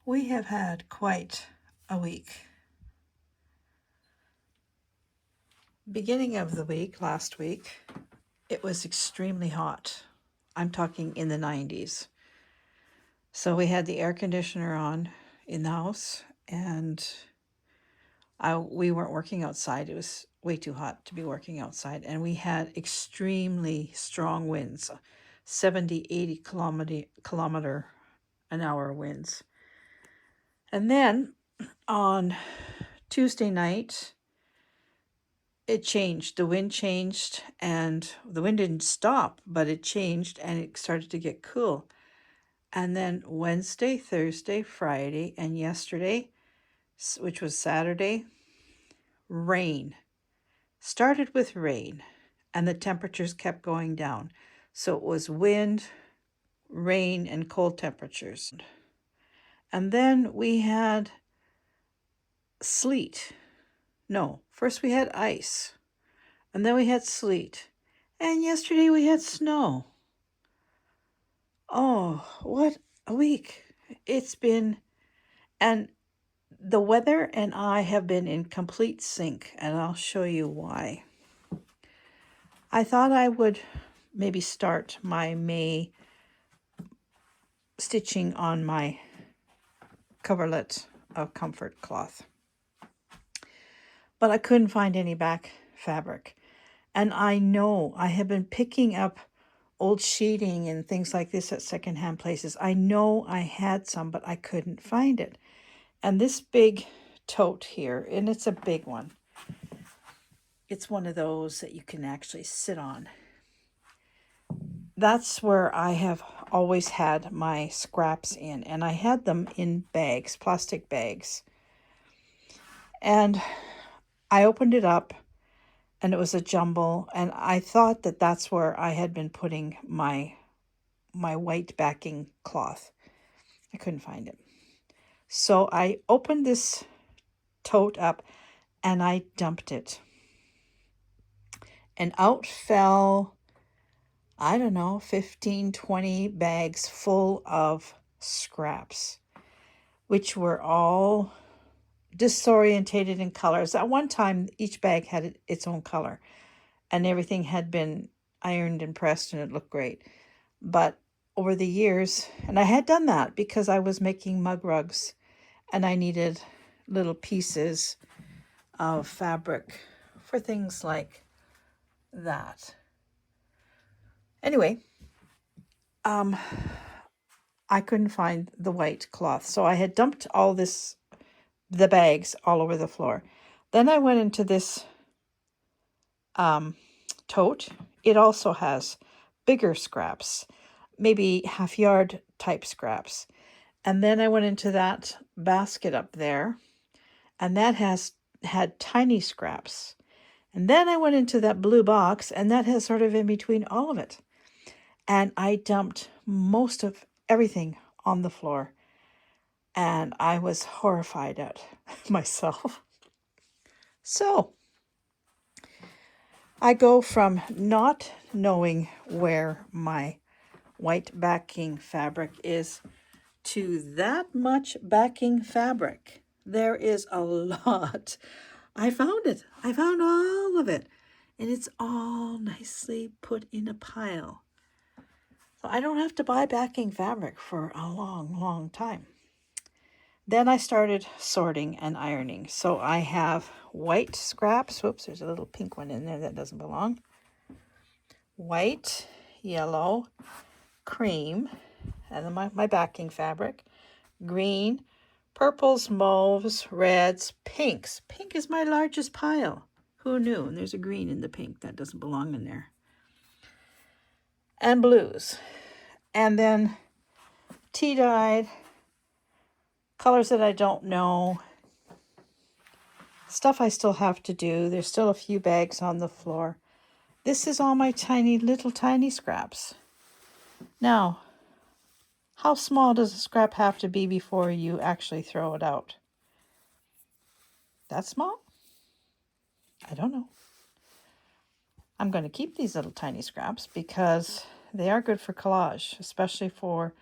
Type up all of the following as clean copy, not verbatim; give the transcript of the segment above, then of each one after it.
We have had quite a week. Beginning of the week, last week, it was extremely hot. I'm talking in the 90s. So we had the air conditioner on in the house, and we weren't working outside. It was way too hot to be working outside, and we had extremely strong winds, 70, 80 kilometer an hour winds. And then on Tuesday night, it changed. The wind changed, and the wind didn't stop, but it changed and it started to get cool. And then Wednesday, Thursday, Friday, and yesterday, which was Saturday, rain. Started with rain, and the temperatures kept going down. So it was wind, rain, and cold temperatures. And then we had sleet. No, first we had ice, and then we had sleet. And yesterday we had snow. Oh, what a week it's been. And the weather and I have been in complete sync, and I'll show you why. I thought I would maybe start my May stitching on my coverlet of comfort cloth, but I couldn't find any back fabric. And I know I have been picking up old sheeting and things like this at secondhand places. I know I had some, but I couldn't find it. And this big tote here, and it's a big one. It's one of those that you can actually sit on. That's where I have always had my scraps in, and I had them in bags, plastic bags. And I opened it up, and it was a jumble, and I thought that that's where I had been putting my white backing cloth. I couldn't find it. So I opened this tote up, and I dumped it. And out fell, I don't know, 15, 20 bags full of scraps, which were all disorientated in colors. At one time, each bag had its own color, and everything had been ironed and pressed, and it looked great. But over the years, and I had done that because I was making mug rugs, and I needed little pieces of fabric for things like that. Anyway, I couldn't find the white cloth, so I had dumped all the bags all over the floor. Then I went into this tote. It also has bigger scraps, maybe half-yard type scraps. And then I went into that basket up there, and that had tiny scraps. And then I went into that blue box, and that has sort of in between all of it. And I dumped most of everything on the floor, and I was horrified at myself. So I go from not knowing where my white backing fabric is to that much backing fabric. There is a lot. I found it. I found all of it. And it's all nicely put in a pile. So I don't have to buy backing fabric for a long, long time. Then I started sorting and ironing. So I have white scraps. Whoops, there's a little pink one in there that doesn't belong. White, yellow, cream, and my backing fabric. Green, purples, mauves, reds, pinks. Pink is my largest pile. Who knew? And there's a green in the pink. That doesn't belong in there. And blues. And then tea-dyed, colors that I don't know, stuff I still have to do. There's still a few bags on the floor. This is all my little tiny scraps. Now, how small does a scrap have to be before you actually throw it out? That small? I don't know. I'm going to keep these little tiny scraps because they are good for collage, especially for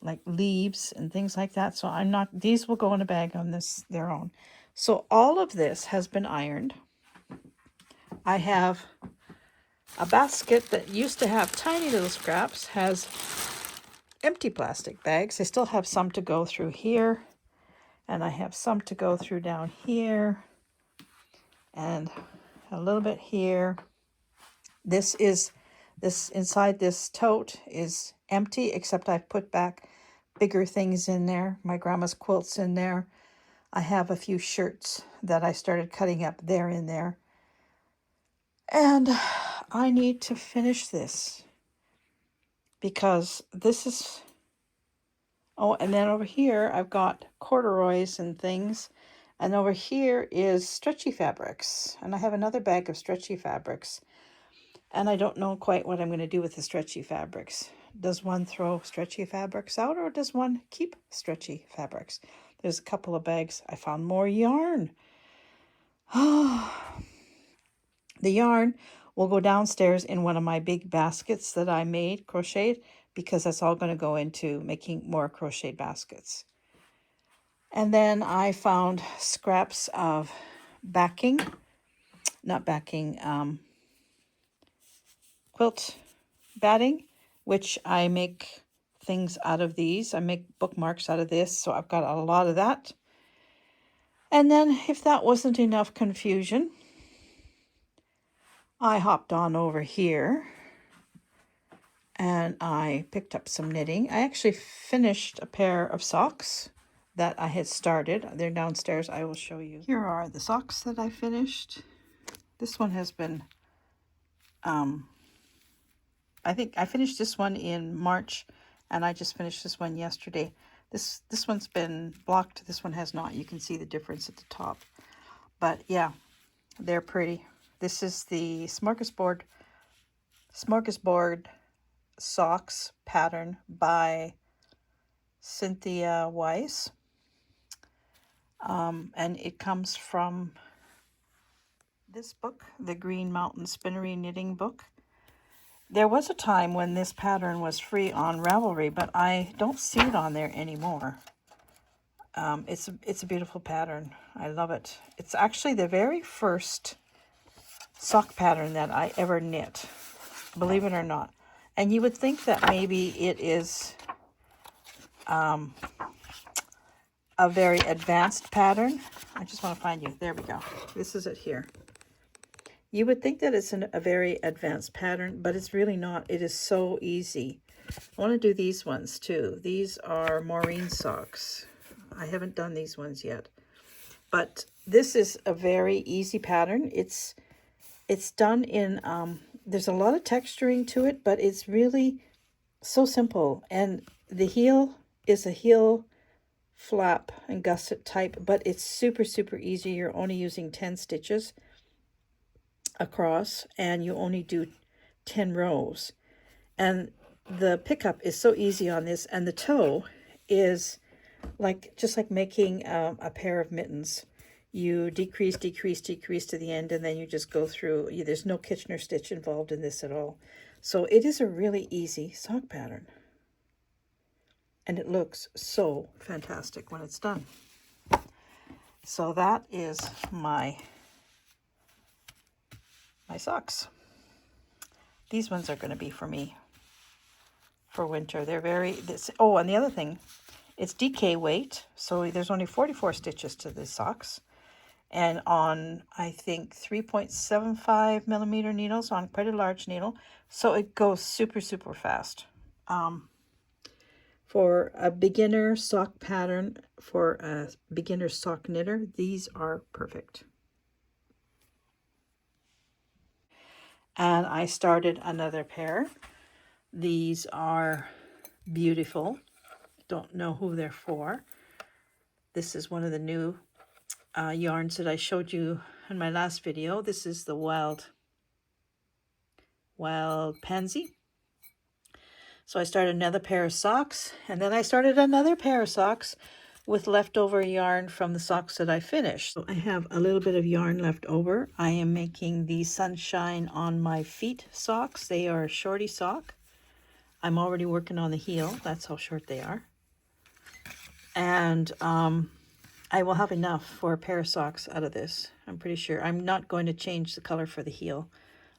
like leaves and things like that. So I'm not, these will go in a bag on their own. So all of this has been ironed. I have a basket that used to have tiny little scraps, has empty plastic bags. I still have some to go through here, and I have some to go through down here, and a little bit here. This inside this tote is empty, except I've put back bigger things in there. My grandma's quilts in there. I have a few shirts that I started cutting up. They're in there. And I need to finish this because this is, oh, and then over here I've got corduroys and things. And over here is stretchy fabrics. And I have another bag of stretchy fabrics. And I don't know quite what I'm going to do with the stretchy fabrics. Does one throw stretchy fabrics out, or does one keep stretchy fabrics? There's a couple of bags. I found more yarn. The yarn will go downstairs in one of my big baskets that I made, crocheted, because that's all going to go into making more crocheted baskets. And then I found scraps of quilt batting, which I make things out of these. I make bookmarks out of this, so I've got a lot of that. And then if that wasn't enough confusion, I hopped on over here and I picked up some knitting. I actually finished a pair of socks that I had started. They're downstairs. I will show you. Here are the socks that I finished. This one has been, I think I finished this one in March, and I just finished this one yesterday. This one's been blocked. This one has not. You can see the difference at the top. But yeah, they're pretty. This is the smorgasbord socks pattern by Cynthia Weiss. And it comes from this book, the Green Mountain Spinnery Knitting Book. There was a time when this pattern was free on Ravelry, but I don't see it on there anymore. It's a beautiful pattern. I love it. It's actually the very first sock pattern that I ever knit, believe it or not. And you would think that maybe it is a very advanced pattern. I just want to find you. There we go. This is it here. You would think that it's a very advanced pattern, but it's really not. It is so easy. I want to do these ones too. These are Maureen socks. I haven't done these ones yet. But this is a very easy pattern. It's done in, there's a lot of texturing to it, but it's really so simple. And the heel is a heel flap and gusset type, but it's super, super easy. You're only using 10 stitches across, and you only do 10 rows. And the pickup is so easy on this, and the toe is just like making a pair of mittens. You decrease to the end, and then you just go through. There's no Kitchener stitch involved in this at all. So it is a really easy sock pattern. And it looks so fantastic when it's done. So that is my socks. These ones are going to be for me for winter. They're oh, and the other thing, it's DK weight, so there's only 44 stitches to the socks, and on, I think, 3.75 millimeter needles, on quite a large needle, so it goes super, super fast. For a beginner sock pattern, for a beginner sock knitter, these are perfect. And I started another pair. These are beautiful. Don't know who they're for. This is one of the new yarns that I showed you in my last video. This is the Wild Pansy. So I started another pair of socks, and then I started another pair of socks with leftover yarn from the socks that I finished. So I have a little bit of yarn left over. I am making the Sunshine on My Feet socks. They are a shorty sock. I'm already working on the heel. That's how short they are. And I will have enough for a pair of socks out of this. I'm pretty sure. I'm not going to change the color for the heel.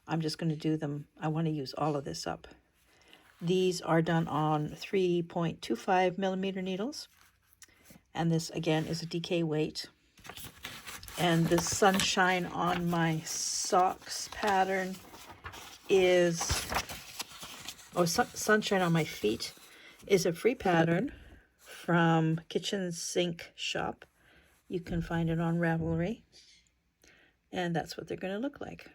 I'm just going to do them. I want to use all of this up. These are done on 3.25 millimeter needles. And this, again, is a DK weight. And the sunshine on my socks pattern is, sunshine on my feet is a free pattern from Kitchen Sink Shop. You can find it on Ravelry. And that's what they're going to look like.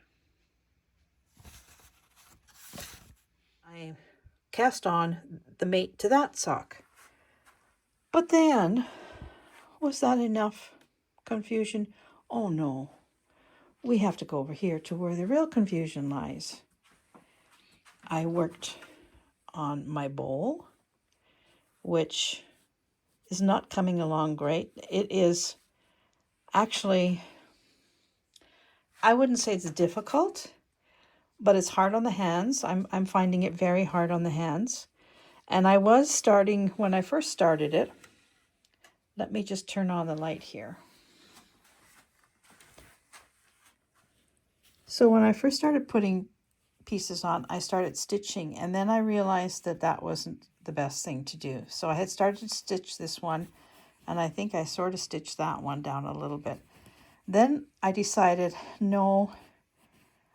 I cast on the mate to that sock. But then, was that enough confusion? Oh no, we have to go over here to where the real confusion lies. I worked on my bowl, which is not coming along great. It is actually, I wouldn't say it's difficult, but it's hard on the hands. I'm finding it very hard on the hands. And I was starting, when I first started it, let me just turn on the light here. So when I first started putting pieces on, I started stitching, and then I realized that that wasn't the best thing to do. So I had started to stitch this one, and I think I sort of stitched that one down a little bit. Then I decided, no,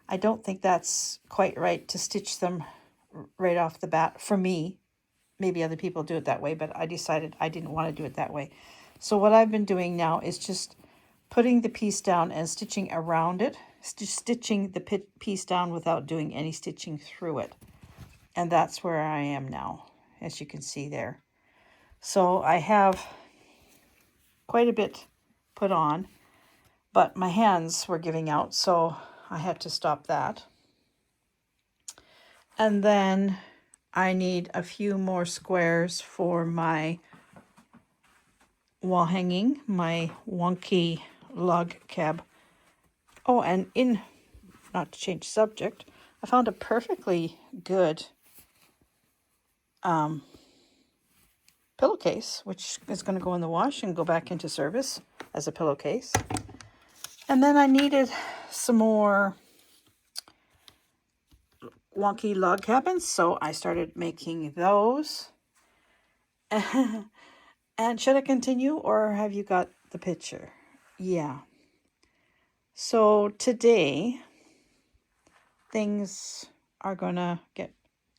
I don't think that's quite right to stitch them right off the bat for me. Maybe other people do it that way, but I decided I didn't want to do it that way. So what I've been doing now is just putting the piece down and stitching around it, stitching the piece down without doing any stitching through it. And that's where I am now, as you can see there. So I have quite a bit put on, but my hands were giving out, so I had to stop that. And then I need a few more squares for my wall hanging, my wonky log cab. Oh, and not to change subject, I found a perfectly good pillowcase, which is going to go in the wash and go back into service as a pillowcase. And then I needed some more wonky log cabins, so I started making those. And should I continue, or have you got the picture? Yeah. So today, things are gonna get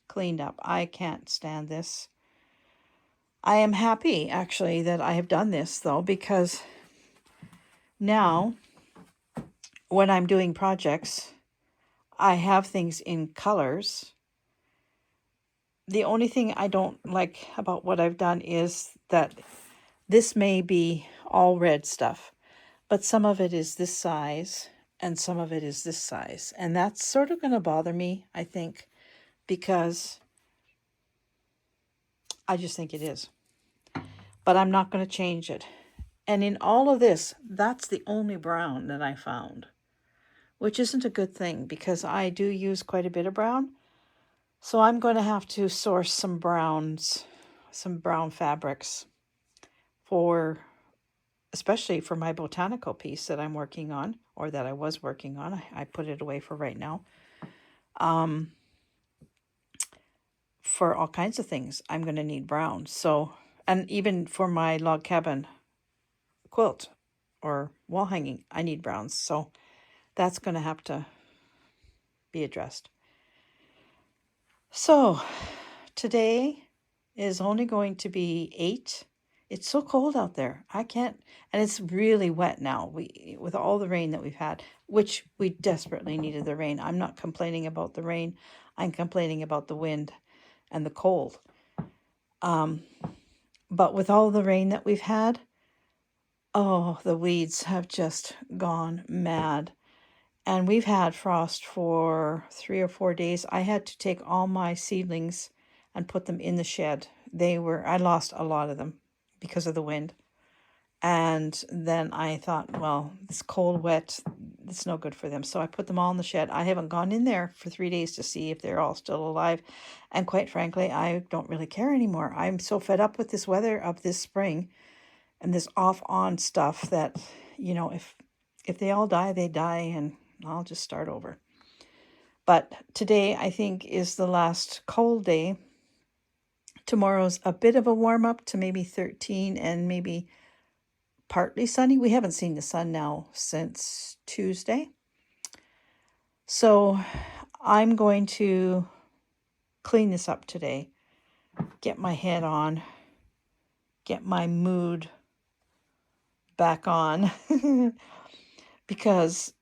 cleaned up. I can't stand this. I am happy, actually, that I have done this, though, because now, when I'm doing projects, I have things in colors. The only thing I don't like about what I've done is that this may be all red stuff, but some of it is this size and some of it is this size. And that's sort of going to bother me, I think, because I just think it is. But I'm not going to change it. And in all of this, that's the only brown that I found, which isn't a good thing because I do use quite a bit of brown. So I'm going to have to source some browns, some brown fabrics especially for my botanical piece that I'm working on, or that I was working on. I put it away for right now. For all kinds of things, I'm going to need brown. So, and even for my log cabin quilt or wall hanging, I need browns. So that's going to have to be addressed. So today is only going to be 8. It's so cold out there. I can't, and it's really wet now. With all the rain that we've had, which we desperately needed the rain. I'm not complaining about the rain. I'm complaining about the wind and the cold. But with all the rain that we've had, oh, the weeds have just gone mad. And we've had frost for 3 or 4 days. I had to take all my seedlings and put them in the shed. I lost a lot of them because of the wind. And then I thought, well, this cold, wet, it's no good for them. So I put them all in the shed. I haven't gone in there for 3 days to see if they're all still alive. And quite frankly, I don't really care anymore. I'm so fed up with this weather of this spring and this off-on stuff that, you know, if they all die, they die, and I'll just start over. But today, I think, is the last cold day. Tomorrow's a bit of a warm-up to maybe 13 and maybe partly sunny. We haven't seen the sun now since Tuesday. So I'm going to clean this up today, get my head on, get my mood back on because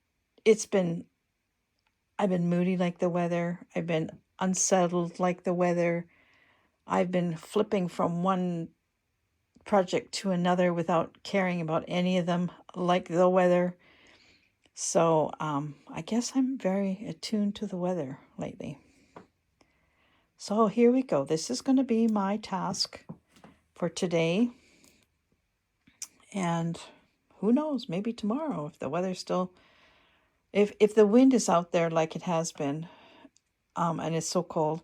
I've been moody like the weather. I've been unsettled like the weather. I've been flipping from one project to another without caring about any of them like the weather. So I guess I'm very attuned to the weather lately. So here we go. This is going to be my task for today. And who knows, maybe tomorrow if the weather's still, if the wind is out there like it has been, and it's so cold,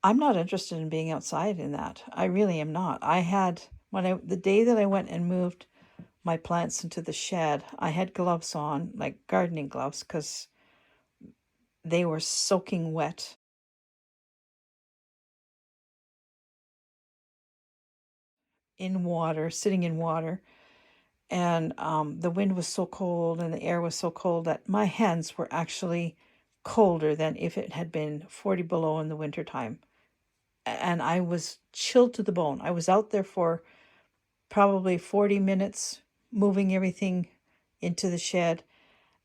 I'm not interested in being outside in that. I really am not. I had, the day that I went and moved my plants into the shed, I had gloves on, like gardening gloves, because they were soaking wet. In water, sitting in water. And the wind was so cold and the air was so cold that my hands were actually colder than if it had been 40 below in the wintertime. And I was chilled to the bone. I was out there for probably 40 minutes moving everything into the shed.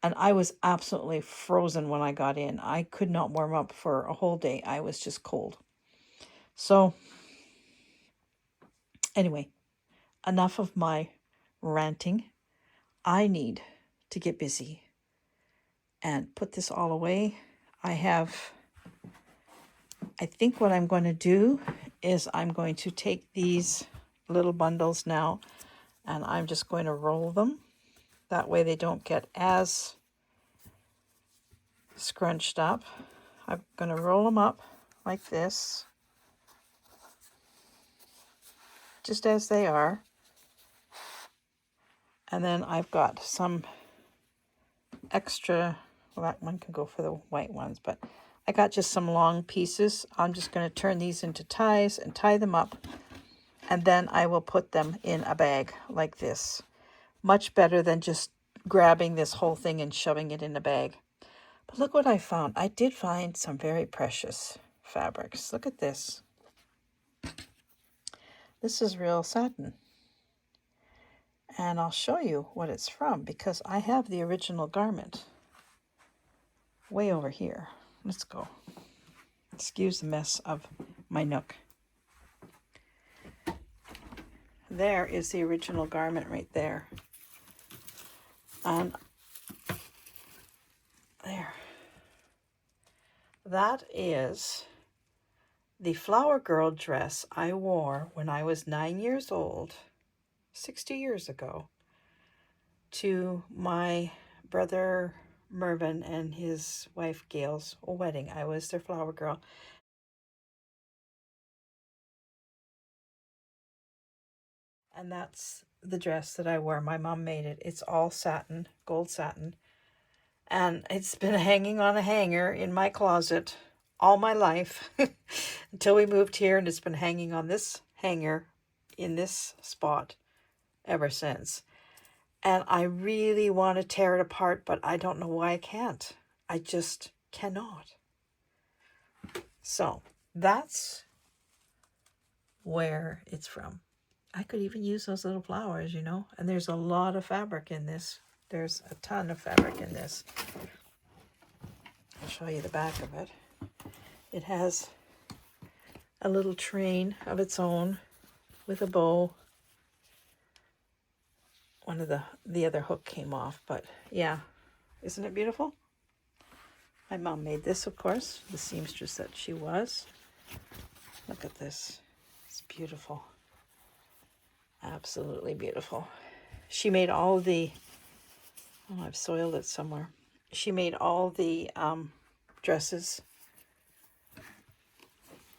And I was absolutely frozen when I got in. I could not warm up for a whole day. I was just cold. So anyway, enough of my ranting. I need to get busy and put this all away. I think what I'm going to do is I'm going to take these little bundles now and I'm just going to roll them. That way they don't get as scrunched up. I'm going to roll them up like this, just as they are. And then I've got some extra, well, that one can go for the white ones, but I got just some long pieces. I'm just going to turn these into ties and tie them up. And then I will put them in a bag like this. Much better than just grabbing this whole thing and shoving it in a bag. But look what I found. I did find some very precious fabrics. Look at this. This is real satin. And I'll show you what it's from because I have the original garment way over here. Let's go. Excuse the mess of my nook. There is the original garment right there. And there. That is the flower girl dress I wore when I was 9 years old, 60 years ago, to my brother Mervyn and his wife Gail's wedding. I was their flower girl. And that's the dress that I wore. My mom made it. It's all satin, gold satin. And it's been hanging on a hanger in my closet all my life until we moved here. And it's been hanging on this hanger in this spot ever since. And I really want to tear it apart, but I don't know why I can't. I just cannot. So that's where it's from. I could even use those little flowers, you know, and there's a lot of fabric in this. There's a ton of fabric in this. I'll show you the back of it. It has a little train of its own with a bow. One of the other hook came off, but yeah, isn't it beautiful? My mom made this, of course, the seamstress that she was. Look at this. It's beautiful. Absolutely beautiful. She made all the, oh, I've soiled it somewhere. She made all the dresses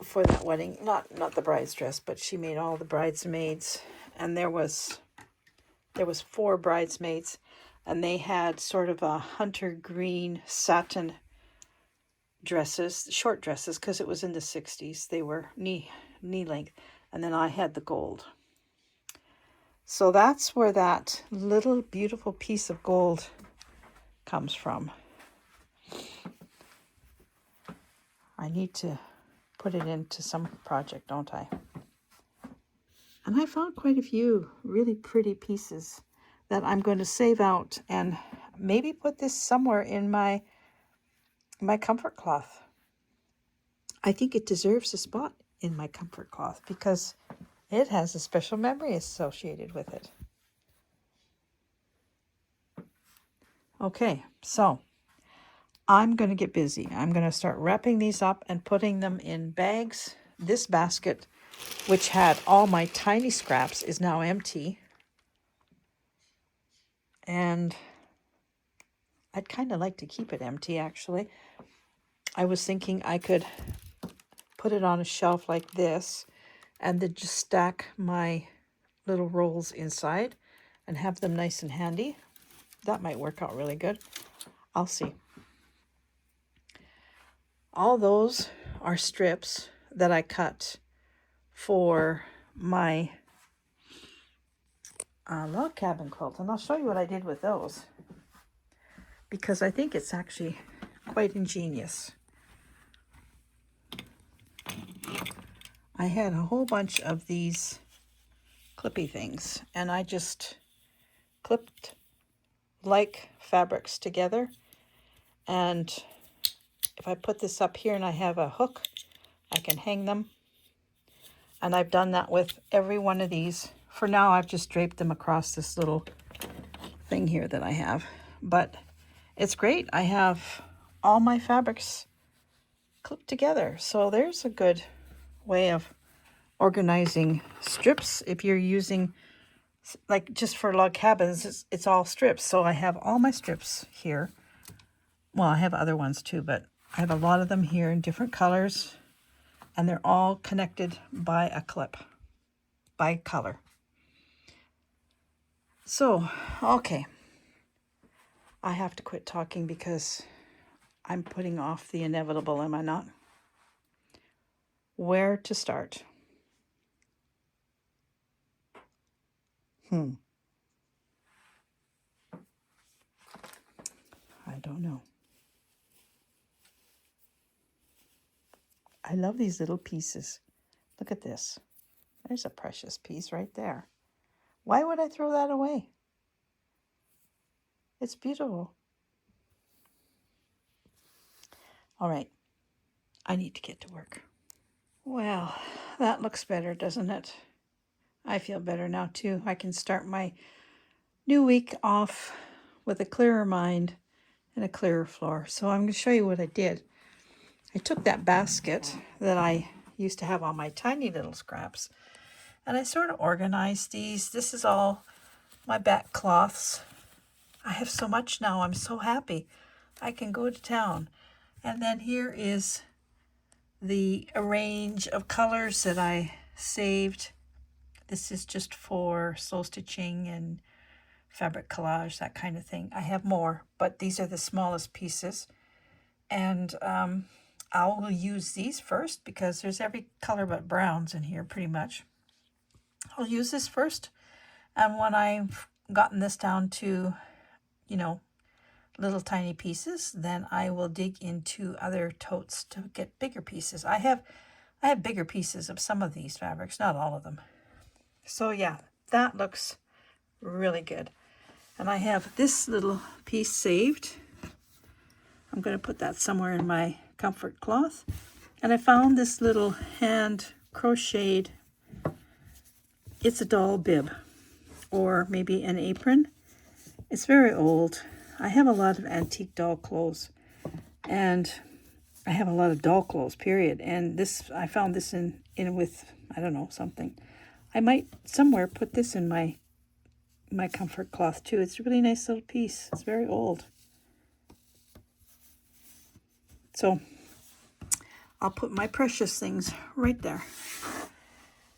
for that wedding. Not the bride's dress, but she made all the bridesmaids. And there was there was 4 bridesmaids, and they had sort of a hunter green satin dresses, short dresses, because it was in the 60s. They were knee length, and then I had the gold. So that's where that little beautiful piece of gold comes from. I need to put it into some project, don't I? And I found quite a few really pretty pieces that I'm going to save out and maybe put this somewhere in my comfort cloth. I think it deserves a spot in my comfort cloth because it has a special memory associated with it. Okay, so I'm going to get busy. I'm going to start wrapping these up and putting them in bags. This basket, which had all my tiny scraps, is now empty. And I'd kind of like to keep it empty, actually. I was thinking I could put it on a shelf like this and then just stack my little rolls inside and have them nice and handy. That might work out really good. I'll see. All those are strips that I cut for my log cabin quilt, and I'll show you what I did with those because I think it's actually quite ingenious. I had a whole bunch of these clippy things, and I just clipped like fabrics together, and if I put this up here and I have a hook, I can hang them. And I've done that with every one of these. For now, I've just draped them across this little thing here that I have. But it's great. I have all my fabrics clipped together. So there's a good way of organizing strips. If you're using, like just for log cabins, it's all strips. So I have all my strips here. Well, I have other ones too, but I have a lot of them here in different colors. And they're all connected by a clip, by color. So, okay. I have to quit talking because I'm putting off the inevitable, am I not? Where to start? I don't know. I love these little pieces. Look at this. There's a precious piece right there. Why would I throw that away? It's beautiful. All right. I need to get to work. Well, that looks better, doesn't it? I feel better now, too. I can start my new week off with a clearer mind and a clearer floor. So I'm going to show you what I did. I took that basket that I used to have on my tiny little scraps, and I sort of organized these. This is all my back cloths. I have so much now. I'm so happy. I can go to town. And then here is the range of colors that I saved. This is just for slow stitching and fabric collage, that kind of thing. I have more, but these are the smallest pieces. And I'll use these first because there's every color but browns in here pretty much. I'll use this first. And when I've gotten this down to, little tiny pieces, then I will dig into other totes to get bigger pieces. I have bigger pieces of some of these fabrics, not all of them. So yeah, that looks really good. And I have this little piece saved. I'm going to put that somewhere in my comfort cloth. And I found this little hand crocheted, it's a doll bib or maybe an apron. It's very old. I have a lot of antique doll clothes, and I have a lot of doll clothes, period. And this, I found this in with, I don't know, something. I might somewhere put this in my comfort cloth too. It's a really nice little piece. It's very old. So I'll put my precious things right there.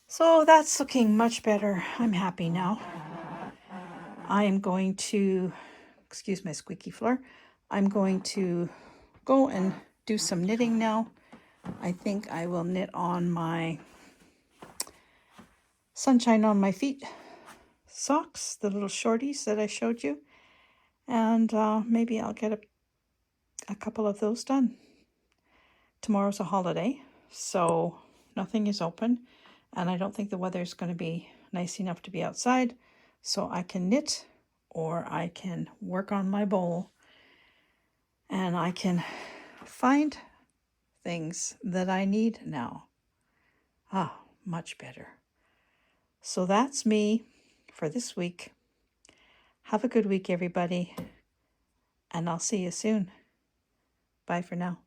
So that's looking much better. I'm happy now. I am going to, excuse my squeaky floor, I'm going to go and do some knitting now. I think I will knit on my Sunshine on My Feet socks, the little shorties that I showed you. And maybe I'll get a couple of those done. Tomorrow's a holiday, so nothing is open. And I don't think the weather is going to be nice enough to be outside. So I can knit or I can work on my bowl. And I can find things that I need now. Ah, much better. So that's me for this week. Have a good week, everybody, and I'll see you soon. Bye for now.